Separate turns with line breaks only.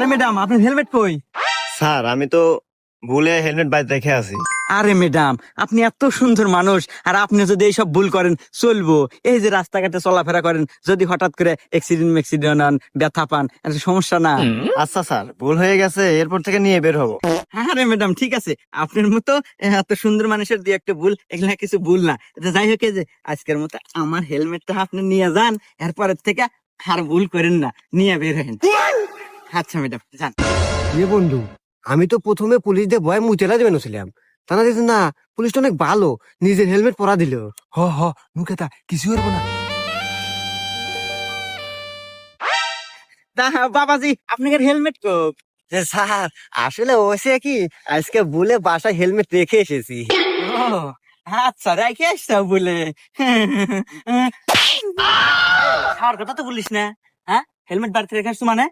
আরে ম্যাডাম, আপনার হেলমেট কই?
স্যার আমি তো ভুলে হেলমেট বাড়িতে রেখে আছি।
আরে ম্যাডাম, আপনি এত সুন্দর মানুষ, আর আপনি যদি এইসব ভুল করেন চলবো? এই যে রাস্তাঘাটে চলাফেরা করেন, যদি হঠাৎ করে অ্যাক্সিডেন্ট হন, ব্যথা পান, একটা সমস্যা না?
আচ্ছা স্যার, ভুল হয়ে গেছে, এরপর থেকে নিয়ে বের হবো।
আরে ম্যাডাম ঠিক আছে, আপনার মতো এত সুন্দর মানুষের দিয়ে একটা ভুল, এগুলা কিছু ভুল না। এটা যাই হোক, এই যে আজকের মতো আমার হেলমেটটা আপনি নিয়ে যান, এরপরের থেকে আর ভুল করেন না, নিয়ে বের হেন। আচ্ছা ম্যাডাম, যান।
বন্ধু, আমি তো প্রথমে পুলিশদের ভয় মুতেলা দেবেন ছিলাম, তারা দেখছে না পুলিশটা অনেক ভালো, নিজের হেলমেট পরা দিল।
হ হ নুকেতা কিছু করবো না।
বাবাজি, আপনার হেলমেট কো?
স্যার আসলে হয়েছে কি, আজকে ভুলে বাসায় হেলমেট রেখে এসেছি।
ও আচ্ছা, রেখে আসছো বলে। খাওয়ার কথা তো বলিস না, হ্যাঁ? হেলমেট বাড়িতে রেখে আসছো মানে?